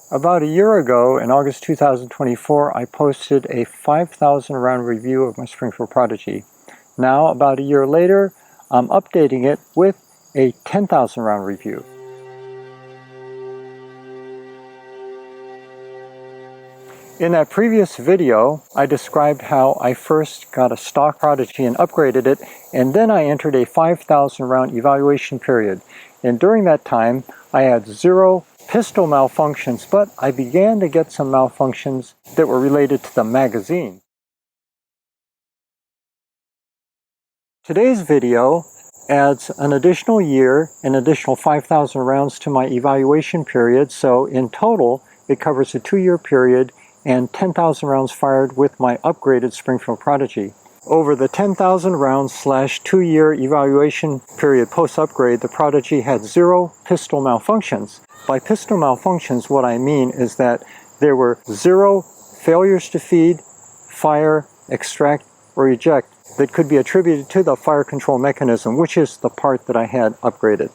About a year ago, in August 2024, I posted a 5,000 round review of my Springfield Prodigy. Now, about a year later, I'm updating it with a 10,000 round review. In that previous video, I described how I first got a stock Prodigy and upgraded it, and then I entered a 5,000 round evaluation period. And during that time, I had 0 pistol malfunctions, but I began to get some malfunctions that were related to the magazine. Today's video adds an additional year, an additional 5,000 rounds to my evaluation period, so in total it covers a 2-year period and 10,000 rounds fired with my upgraded Springfield Prodigy. Over the 10,000 rounds / 2-year evaluation period post-upgrade, the Prodigy had 0 pistol malfunctions. By pistol malfunctions, what I mean is that there were 0 failures to feed, fire, extract, or eject that could be attributed to the fire control mechanism, which is the part that I had upgraded.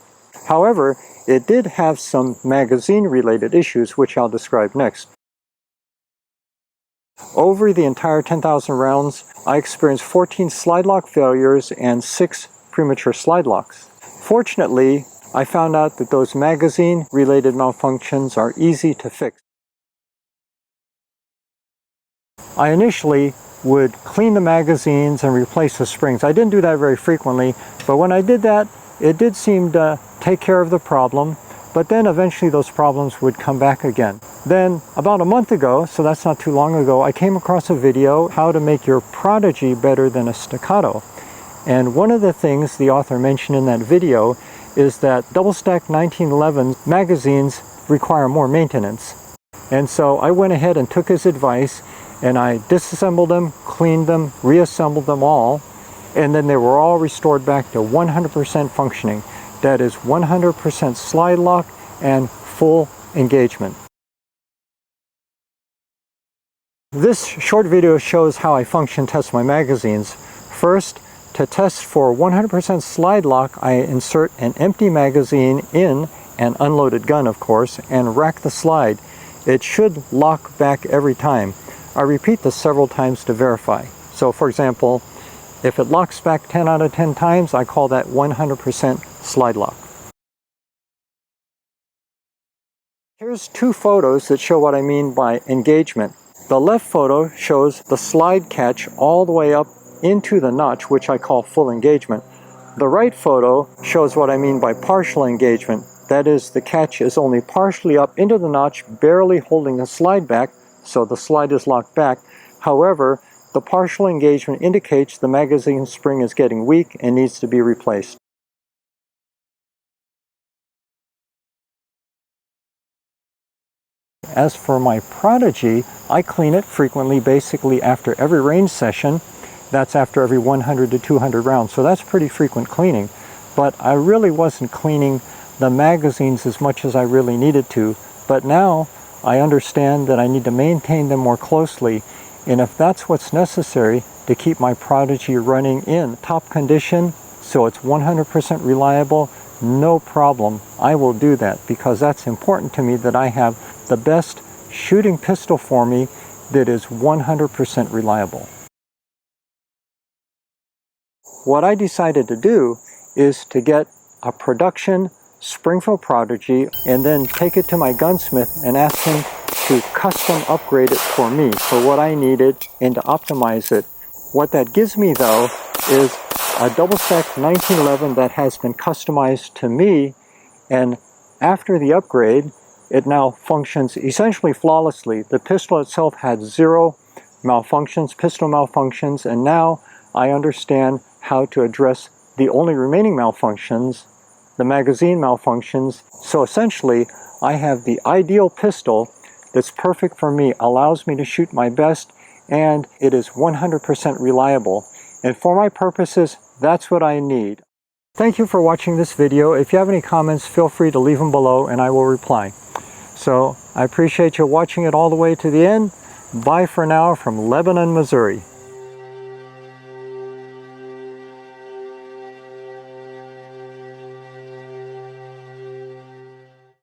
However, it did have some magazine-related issues, which I'll describe next. Over the entire 10,000 rounds, I experienced 14 slide lock failures and 6 premature slide locks. Fortunately, I found out that those magazine-related malfunctions are easy to fix. I initially would clean the magazines and replace the springs. I didn't do that very frequently, but when I did that, it did seem to take care of the problem, but then eventually those problems would come back again. Then, about a month ago, so that's not too long ago, I came across a video, how to make your Prodigy better than a staccato. And one of the things the author mentioned in that video is that double-stack 1911 magazines require more maintenance. And so I went ahead and took his advice, and I disassembled them, cleaned them, reassembled them all, and then they were all restored back to 100% functioning. That is 100% slide lock and full engagement. This short video shows how I function test my magazines. First, to test for 100% slide lock, I insert an empty magazine in an unloaded gun, of course, and rack the slide. It should lock back every time. I repeat this several times to verify. So for example, if it locks back 10 out of 10 times, I call that 100% slide lock. Here's 2 photos that show what I mean by engagement. The left photo shows the slide catch all the way up into the notch, which I call full engagement. The right photo shows what I mean by partial engagement. That is, the catch is only partially up into the notch, barely holding the slide back, so the slide is locked back. However, the partial engagement indicates the magazine spring is getting weak and needs to be replaced. As for my Prodigy, I clean it frequently, basically after every range session. That's after every 100 to 200 rounds, so that's pretty frequent cleaning. But I really wasn't cleaning the magazines as much as I really needed to. But now I understand that I need to maintain them more closely, and if that's what's necessary to keep my Prodigy running in top condition, so it's 100% reliable, no problem. I will do that because that's important to me, that I have the best shooting pistol for me that is 100% reliable. What I decided to do is to get a production Springfield Prodigy and then take it to my gunsmith and ask him to custom upgrade it for me for what I needed and to optimize it. What that gives me though is a double-stack 1911 that has been customized to me, and after the upgrade it now functions essentially flawlessly. The pistol itself had 0 malfunctions, pistol malfunctions, and now I understand how to address the only remaining malfunctions, the magazine malfunctions. So essentially, I have the ideal pistol that's perfect for me, allows me to shoot my best, and it is 100% reliable. And for my purposes, that's what I need. Thank you for watching this video. If you have any comments, feel free to leave them below and I will reply. So I appreciate you watching it all the way to the end. Bye for now from Lebanon, Missouri.